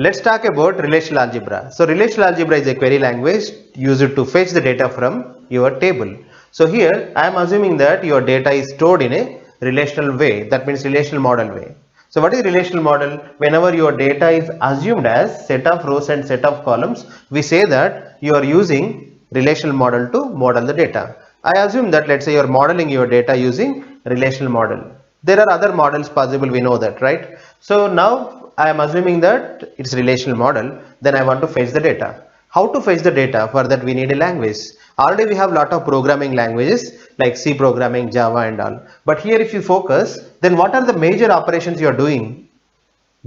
Let's talk about relational algebra. So relational algebra is a query language used to fetch the data from your table. So here I am assuming that your data is stored in a relational way, that means relational model way. So what is relational model? Whenever your data is assumed as set of rows and set of columns, we say that you are using relational model to model the data. I assume that, let's say, you are modeling your data using relational model. There are other models possible, we know that, right? So now I am assuming that it's relational model, then I want to fetch the data. How to fetch the data? For that we need a language. Already we have lot of programming languages like C programming, Java and all. But here if you focus, then what are the major operations you are doing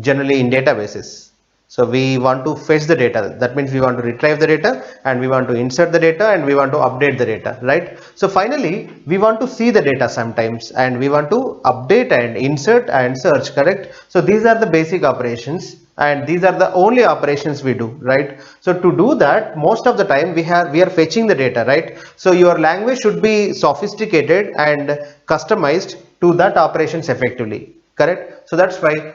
generally in databases? So we want to fetch the data. That means we want to retrieve the data and we want to insert the data and we want to update the data, right? So finally we want to see the data sometimes and we want to update and insert and search, correct? So these are the basic operations and these are the only operations we do, right? So to do that, most of the time we are fetching the data, right? So your language should be sophisticated and customized to that operations effectively, correct? So that's why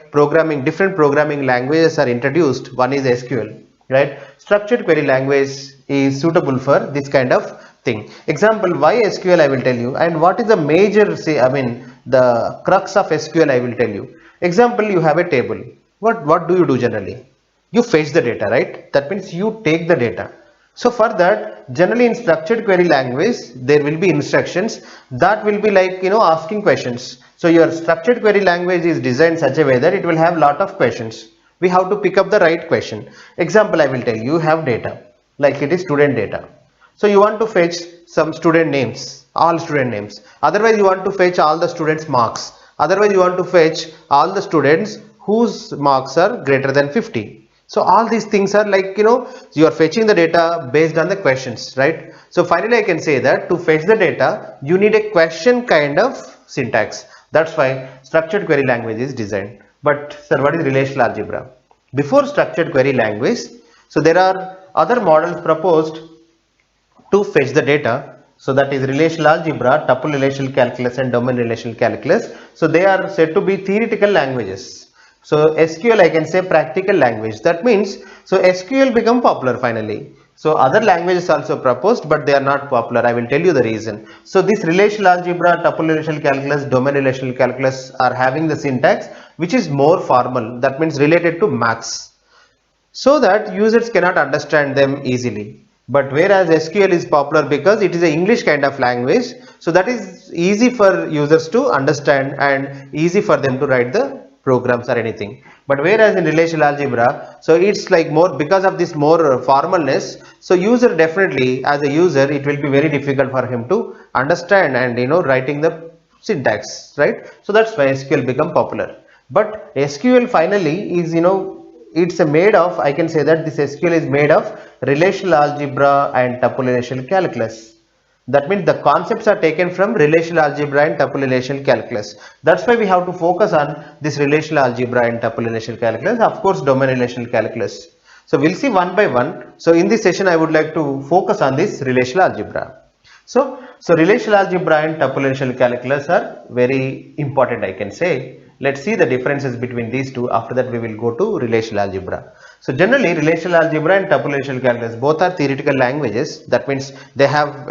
different programming languages are introduced. One is SQL, right? Structured query language is suitable for this kind of thing. Example, why SQL I will tell you, and what is the major, the crux of SQL I will tell you. Example, you have a table. What do you do generally? You fetch the data, right? That means you take the data. So for that, generally in structured query language, there will be instructions that will be like, asking questions. So your structured query language is designed such a way that it will have lot of questions. We have to pick up the right question. Example, I will tell you have data, like it is student data. So you want to fetch some student names, all student names. Otherwise you want to fetch all the students' marks. Otherwise you want to fetch all the students whose marks are greater than 50. So all these things are like, you are fetching the data based on the questions, right? So finally I can say that to fetch the data, you need a question kind of syntax. That's why structured query language is designed. But sir, what is relational algebra? Before structured query language, so there are other models proposed to fetch the data. So that is relational algebra, tuple relational calculus and domain relational calculus. So they are said to be theoretical languages. So SQL I can say practical language. That means, so SQL become popular finally. So other languages also proposed, but they are not popular. I will tell you the reason. So this relational algebra, tuple relational calculus, domain relational calculus are having the syntax which is more formal. That means related to maths, so that users cannot understand them easily. But whereas SQL is popular because it is an English kind of language, so that is easy for users to understand and easy for them to write the programs or anything. But whereas in relational algebra, so it's like more, because of this more formalness, so user definitely, as a user, it will be very difficult for him to understand and writing the syntax, right? So that's why SQL become popular. But SQL finally is it's made of, I can say that this SQL is made of relational algebra and tuple relational calculus. That means the concepts are taken from relational algebra and tuple relational calculus. That's why we have to focus on this relational algebra and tuple relational calculus, of course domain relational calculus. So we'll see one by one. So in this session I would like to focus on this relational algebra. So relational algebra and tuple relational calculus are very important, I can say. Let's see the differences between these two. After that we will go to relational algebra. So generally relational algebra and tuple relational calculus both are theoretical languages. That means they have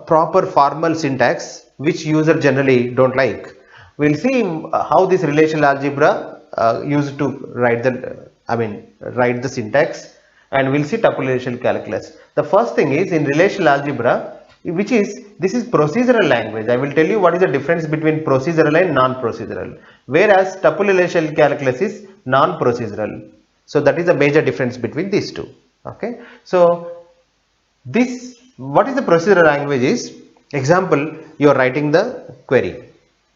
proper formal syntax which user generally don't like. We'll see how this relational algebra used to write the syntax, and we'll see tuple relational calculus. The first thing is in relational algebra, this is procedural language. I will tell you what is the difference between procedural and non-procedural, whereas tuple relational calculus is non-procedural. So that is a major difference between these two. Okay, so what is the procedural language is, example, you are writing the query.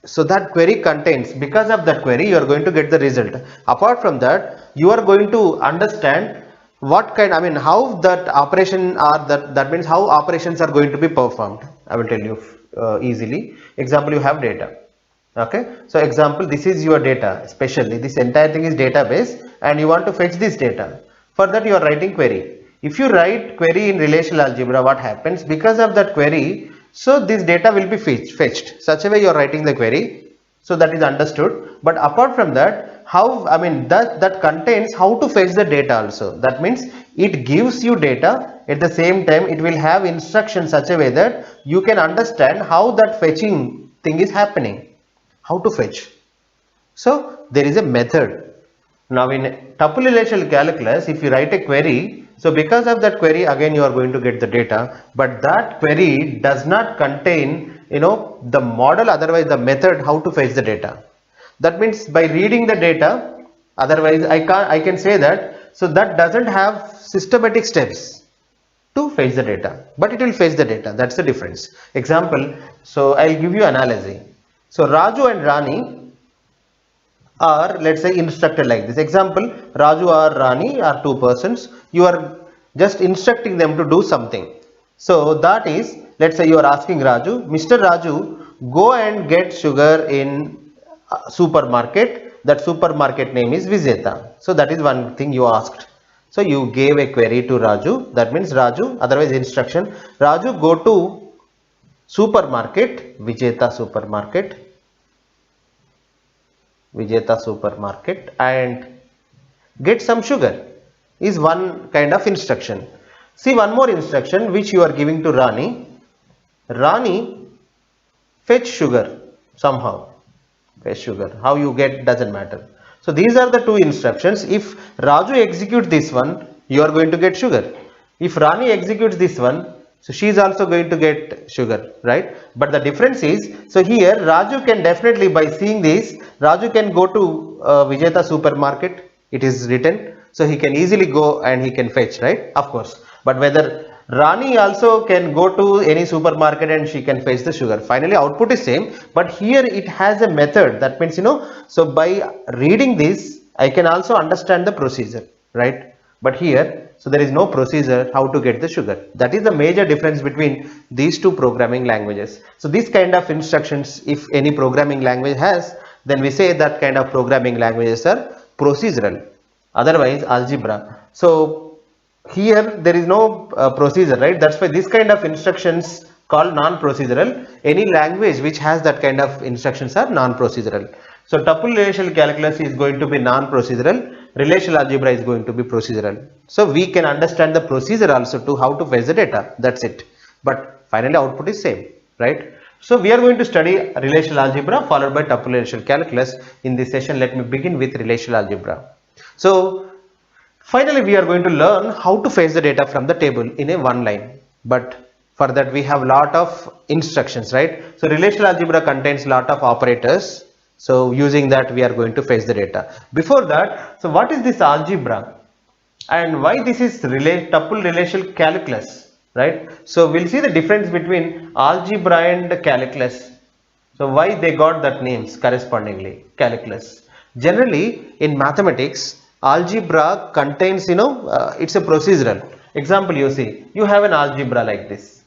So that query contains, because of that query you are going to get the result. Apart from that, you are going to understand what kind, how that operation that means how operations are going to be performed. I will tell you easily. Example, you have data. Okay, so example, this is your data, especially this entire thing is database and you want to fetch this data. For that you are writing query. If you write query in relational algebra, what happens? Because of that query, so this data will be fetched. Such a way you are writing the query. So that is understood. But apart from that, how, I mean that contains how to fetch the data also. That means it gives you data, at the same time it will have instructions such a way that you can understand how that fetching thing is happening, how to fetch. So there is a method. Now in tuple relational calculus, if you write a query, so because of that query again you are going to get the data, but that query does not contain the model, otherwise the method how to fetch the data. That means by reading the data, otherwise I can say that, so that doesn't have systematic steps to fetch the data, but it will fetch the data. That's the difference. Example, so I'll give you analogy. So Raju and Rani are, let's say, instructed like this. Example, Raju or Rani are two persons. You are just instructing them to do something. So that is, let's say you are asking Raju, Mr. Raju, go and get sugar in supermarket. That supermarket name is Vijeta. So that is one thing you asked. So you gave a query to Raju. That means Raju, otherwise instruction, Raju, go to supermarket, Vijeta supermarket and get some sugar, is one kind of instruction. See one more instruction which you are giving to Rani. Rani, fetch sugar somehow. Fetch sugar. How you get doesn't matter. So these are the two instructions. If Raju executes this one, you are going to get sugar. If Rani executes this one, so she is also going to get sugar, right? But the difference is, so here Raju can definitely, by seeing this, Raju can go to Vijeta supermarket. It is written, so he can easily go and he can fetch, right? Of course. But whether Rani also can go to any supermarket and she can fetch the sugar. Finally, output is same, but here it has a method. That means, so by reading this, I can also understand the procedure, right? But here, so there is no procedure how to get the sugar. That is the major difference between these two programming languages. So this kind of instructions, if any programming language has, then we say that kind of programming languages are procedural. Otherwise, algebra. So here there is no procedure, right? That's why this kind of instructions called non-procedural. Any language which has that kind of instructions are non-procedural. So tuple relational calculus is going to be non-procedural. Relational algebra is going to be procedural. So we can understand the procedure also to how to fetch the data. That's it. But finally output is same, right? So we are going to study relational algebra followed by tuple relational calculus. In this session, let me begin with relational algebra. So finally, we are going to learn how to fetch the data from the table in a one line. But for that we have lot of instructions, right? So relational algebra contains lot of operators. So using that we are going to fetch the data. Before that, so what is this algebra and why this is tuple relational calculus, right? So we'll see the difference between algebra and calculus. So why they got that names correspondingly, calculus. Generally in mathematics, algebra contains, it's a procedural. Example, you see, you have an algebra like this,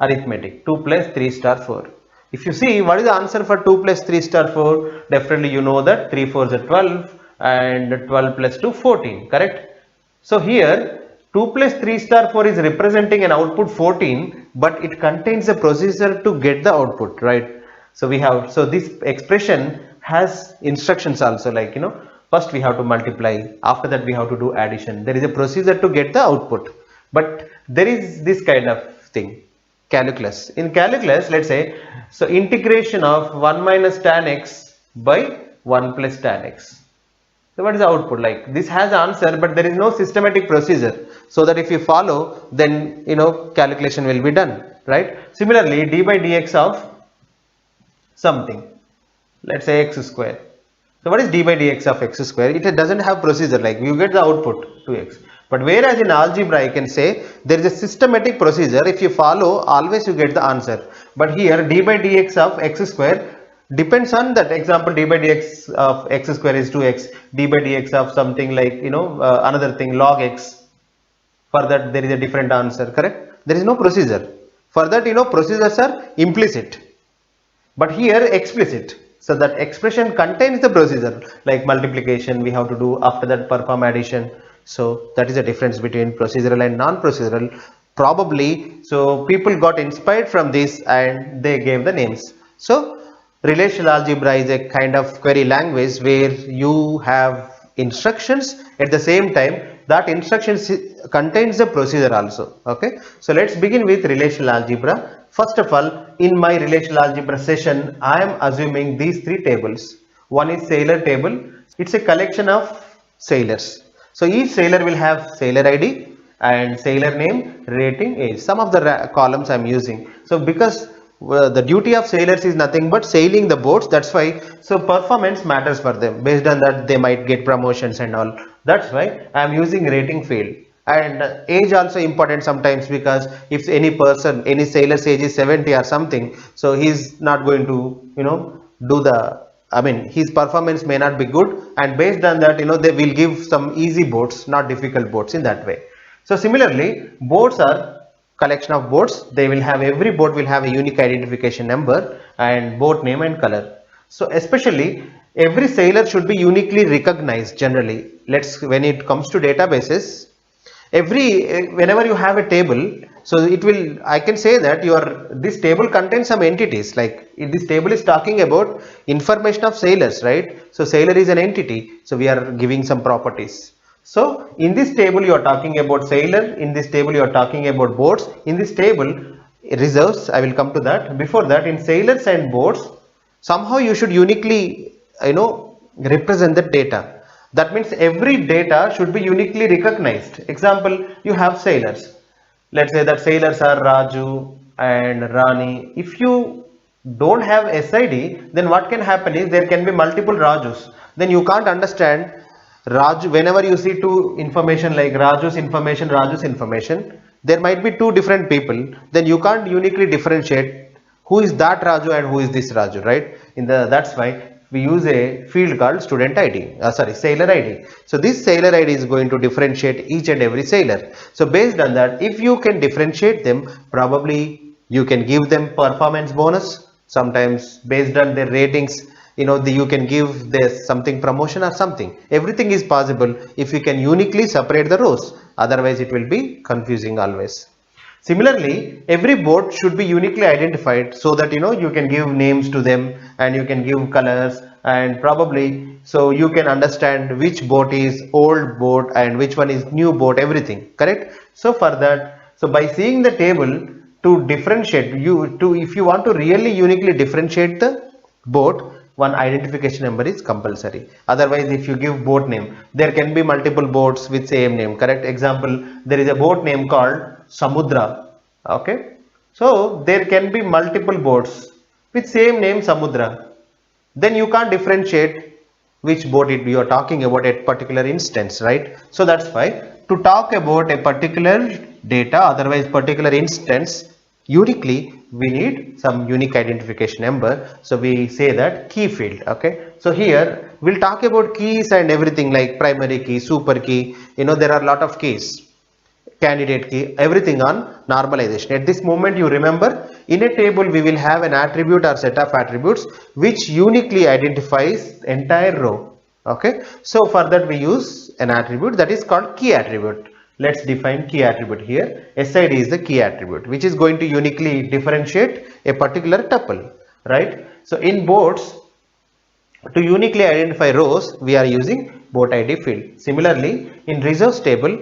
arithmetic, 2 plus 3 star 4. If you see what is the answer for 2 plus 3 star 4, definitely you know that 3 4s are 12 and 12 plus 2 14, correct? So here 2 plus 3 star 4 is representing an output 14, but it contains a procedure to get the output, right? So we have, so this expression has instructions also, like, first we have to multiply, after that we have to do addition. There is a procedure to get the output, but there is this kind of thing, calculus. In calculus, let's say, so integration of 1 minus tan x by 1 plus tan x. So what is the output? Like, this has answer, but there is no systematic procedure, so that if you follow, then calculation will be done, right? Similarly, d by dx of something, let's say x square. So what is d by dx of x square? It doesn't have procedure, like you get the output 2x. But whereas in algebra, I can say there is a systematic procedure. If you follow, always you get the answer. But here d by dx of x square depends on that. Example, d by dx of x square is 2x. d by dx of something like, another thing, log x. For that there is a different answer, correct? There is no procedure. For that, procedures are implicit. But here explicit. So that expression contains the procedure, like multiplication we have to do, after that perform addition. So that is the difference between procedural and non-procedural. Probably, so people got inspired from this and they gave the names. So relational algebra is a kind of query language where you have instructions. At the same time, that instructions contains the procedure also. Okay, so let's begin with relational algebra. First of all, in my relational algebra session, I am assuming these three tables. One is sailor table. It's a collection of sailors. So each sailor will have sailor ID and sailor name, rating, age. Some of the columns I am using. So because the duty of sailors is nothing but sailing the boats, that's why, so performance matters for them. Based on that, they might get promotions and all. That's why I am using rating field. And age also important sometimes, because if any person, any sailor's age is 70 or something, so he's not going to, do the, his performance may not be good, and based on that, they will give some easy boats, not difficult boats, in that way. So similarly, boats are collection of boats. They will have, every boat will have a unique identification number and boat name and color. So especially every sailor should be uniquely recognized generally. When it comes to databases, whenever you have a table, so it will, I can say that this table contains some entities. Like this table is talking about information of sailors, right? So sailor is an entity, so we are giving some properties. So in this table you are talking about sailor, in this table you are talking about boats, in this table reserves, I will come to that. Before that, in sailors and boats, somehow you should uniquely represent the data. That means every data should be uniquely recognized. Example, you have sailors. Let's say that sailors are Raju and Rani. If you don't have SID, then what can happen is there can be multiple Rajus. Then you can't understand Raju. Whenever you see two information like Raju's information, there might be two different people. Then you can't uniquely differentiate who is that Raju and who is this Raju, right? That's why we use a field called student ID, sailor ID. So this sailor ID is going to differentiate each and every sailor. So based on that, if you can differentiate them, probably you can give them performance bonus. Sometimes based on their ratings, you can give this something promotion or something. Everything is possible if you can uniquely separate the rows. Otherwise it will be confusing always. Similarly, every boat should be uniquely identified, so that you can give names to them and you can give colors, and probably so you can understand which boat is old boat and which one is new boat, everything, correct? So for that, so by seeing the table, to differentiate if you want to really uniquely differentiate the boat, one identification number is compulsory. Otherwise, if you give boat name, there can be multiple boats with same name, correct? Example, there is a boat name called Samudra. Okay, so there can be multiple boats with same name Samudra. Then you can't differentiate which boat you are talking about at particular instance, right? So that's why, to talk about a particular data, otherwise particular instance, uniquely, we need some unique identification number. So we say that key field. Okay, so here we'll talk about keys and everything, like primary key, super key, there are a lot of keys, candidate key, everything on normalization. At this moment, you remember, in a table we will have an attribute or set of attributes which uniquely identifies entire row. Okay, so for that we use an attribute that is called key attribute. Let's define key attribute here. SID is the key attribute which is going to uniquely differentiate a particular tuple, right? So in boats, to uniquely identify rows, we are using boat ID field. Similarly, in reserves table,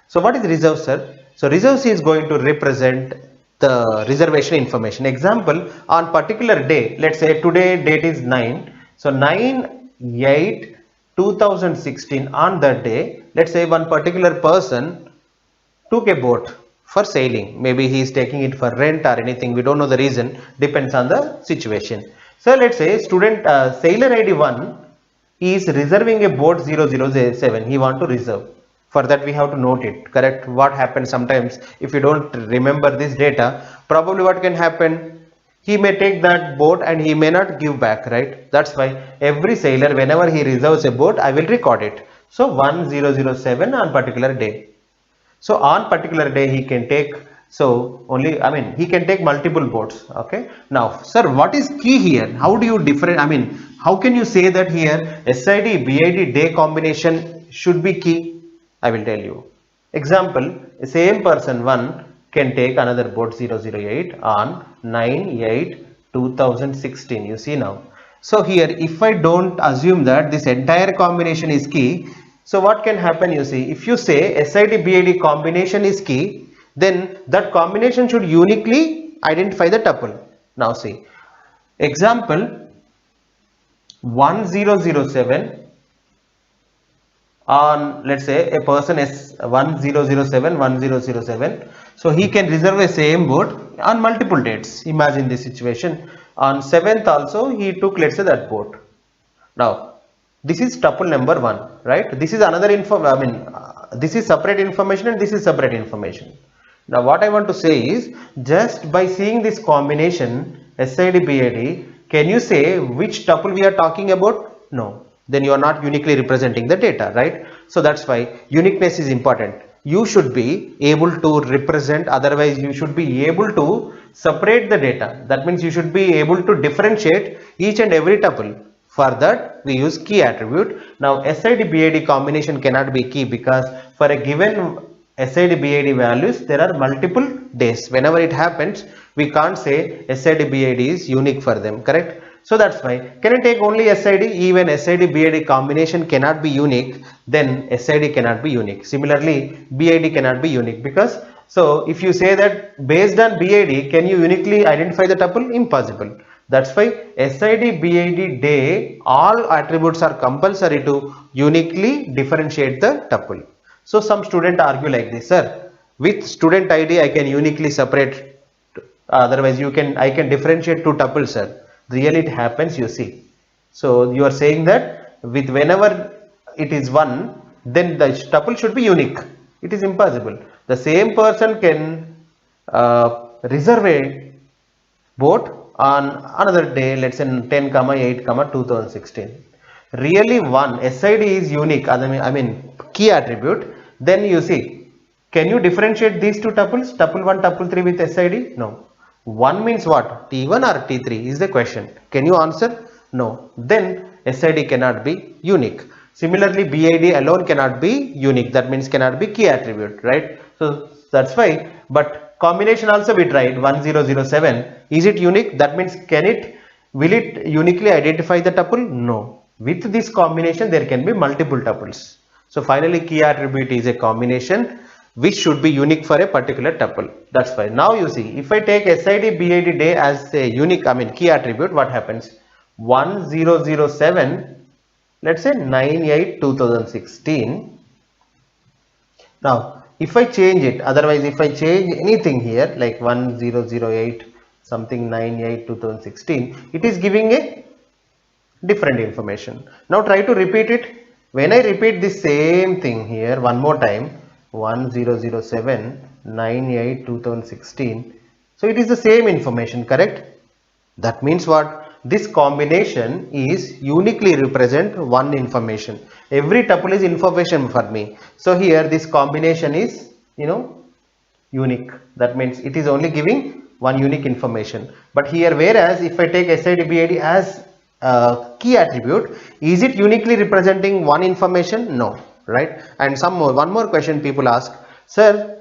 so what is reserves, sir? So reserves is going to represent the reservation information. Example, on particular day, let's say today date is 9. So 9/8/2016, on that day, let's say one particular person took a boat for sailing. Maybe he is taking it for rent or anything. We don't know the reason. Depends on the situation. So let's say student sailor ID 1 is reserving a boat 007. He want to reserve. For that we have to note it, correct? What happens sometimes, if you don't remember this data, probably what can happen, he may take that boat and he may not give back, right? That's why every sailor, whenever he reserves a boat, I will record it. So 1007 on particular day. So on particular day he can take, so only, he can take multiple boats. Okay, now sir, what is key here? How do you different, how can you say that here SID BID day combination should be key? I will tell you. Example, same person 1 can take another boat 008 on 9/8/2016. 2016. You see now. So here, if I don't assume that this entire combination is key, so what can happen? You see, if you say SID BID combination is key, then that combination should uniquely identify the tuple. Now see, example 1007 on, let's say a person is 1007. So he can reserve a same boat on multiple dates. Imagine this situation. On 7th also he took, let's say, that boat. Now this is tuple number 1, right? This is another info. I mean, this is separate information and this is separate information. Now what I want to say is, just by seeing this combination SID BID, can you say which tuple we are talking about? No. Then you are not uniquely representing the data, right? So that's why uniqueness is important. You should be able to represent, otherwise you should be able to separate the data. That means you should be able to differentiate each and every tuple. For that we use key attribute. Now SID BID combination cannot be key because for a given SID BID values there are multiple days. Whenever it happens, we can't say SID BID is unique for them, correct? So that's why, can I take only SID? Even SID BID combination cannot be unique, then SID cannot be unique. Similarly, BID cannot be unique because, so if you say that based on BID, can you uniquely identify the tuple? Impossible. That's why SID BID day, all attributes are compulsory to uniquely differentiate the tuple. So some students argue like this, sir, with student ID I can uniquely separate, otherwise I can differentiate two tuples, sir. Really it happens, you see. So you are saying that with whenever it is 1, then the tuple should be unique. It is impossible. The same person can reserve a boat on another day, let's say 10,8,2016. Really one SID is unique, I mean key attribute. Then you see, can you differentiate these two tuples, tuple 1, tuple 3 with SID? No. 1 means what? T1 or T3 is the question. Can you answer? No. Then SID cannot be unique. Similarly, BID alone cannot be unique. That means cannot be key attribute, right? So that's why. But combination also we tried 1007. Is it unique? That means will it uniquely identify the tuple? No. With this combination there can be multiple tuples. So finally, key attribute is a combination which should be unique for a particular tuple. That's why. Now you see, if I take SID BID day as a unique, I mean key attribute, what happens? 1007, let's say 9/8/2016. Now if I change it, otherwise if I change anything here like 1008 something 9/8/2016, it is giving a different information. Now try to repeat it. When I repeat the same thing here one more time, 1007 9/8/2016, so it is the same information, correct? That means what? This combination is uniquely represent one information. Every tuple is information for me. So here this combination is unique. That means it is only giving one unique information. But here, whereas if I take SID BID as key attribute, is it uniquely representing one information? No, right? And one more question people ask, sir,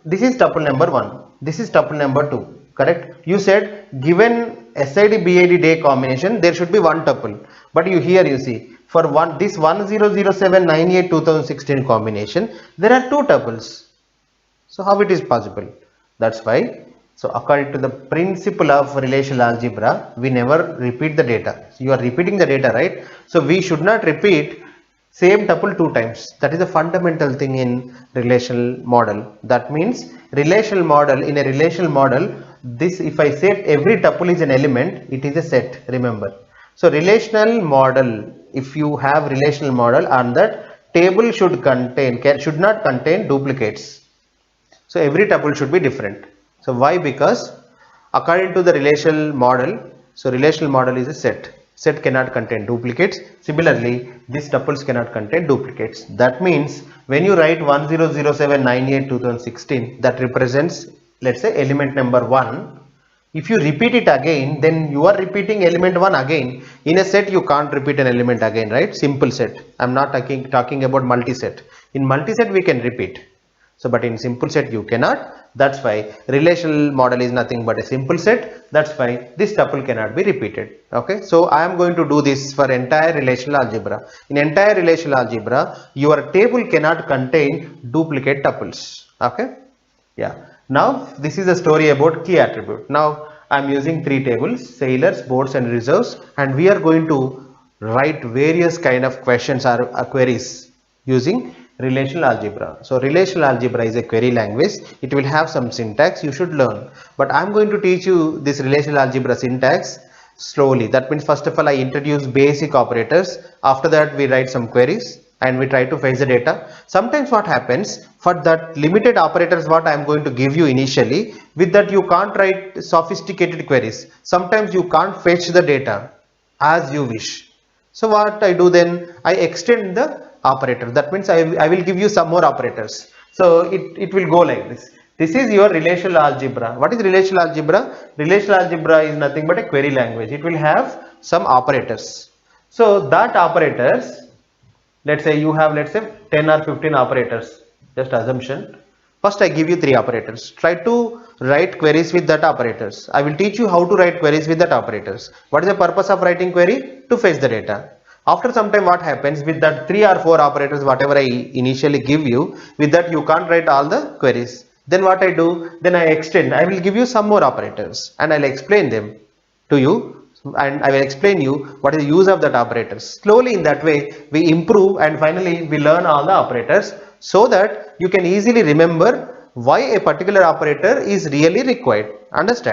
this is tuple number 1, this is tuple number 2, correct? You said given SID BID day combination there should be one tuple, but you see for this 1007 9/8/2016 combination there are two tuples. So how it is possible? That's why, so according to the principle of relational algebra, we never repeat the data. So you are repeating the data, right? So we should not repeat same tuple 2 times. That is a fundamental thing in relational model. That means relational model, in a relational model, this, if I say every tuple is an element, it is a set, remember. So relational model, if you have relational model, and that table should not contain duplicates. So every tuple should be different. So why? Because according to the relational model, so relational model is a set. Set cannot contain duplicates. Similarly, these tuples cannot contain duplicates. That means when you write 1007 9/8/2016, that represents, let's say, element number 1. If you repeat it again, then you are repeating element 1 again. In a set, you can't repeat an element again, right? Simple set. I'm not talking about multi-set. In multi-set, we can repeat. So but in simple set you cannot. That's why relational model is nothing but a simple set. That's why this tuple cannot be repeated. Okay, so I am going to do this for entire relational algebra. In entire relational algebra, your table cannot contain duplicate tuples. Okay, yeah. Now this is a story about key attribute. Now I am using three tables: sailors, boats and reserves, and we are going to write various kind of questions or queries using relational algebra. So relational algebra is a query language. It will have some syntax you should learn, but I am going to teach you this relational algebra syntax slowly. That means first of all I introduce basic operators. After that we write some queries and we try to fetch the data. Sometimes what happens, for that limited operators what I am going to give you initially, with that you can't write sophisticated queries. Sometimes you can't fetch the data as you wish. So what I do then, I extend the operator. That means I will give you some more operators. So it will go like this. This is your relational algebra. What is relational algebra? Relational algebra is nothing but a query language. It will have some operators. So that operators, let's say you have 10 or 15 operators, just assumption. First I give you 3 operators. Try to write queries with that operators. I will teach you how to write queries with that operators. What is the purpose of writing query? To fetch the data. After some time what happens, with that 3 or 4 operators whatever I initially give you, with that you can't write all the queries. Then what I do, then I extend. I will give you some more operators and I'll explain them to you, and I will explain you what is the use of that operators. Slowly in that way we improve and finally we learn all the operators, so that you can easily remember why a particular operator is really required. Understand?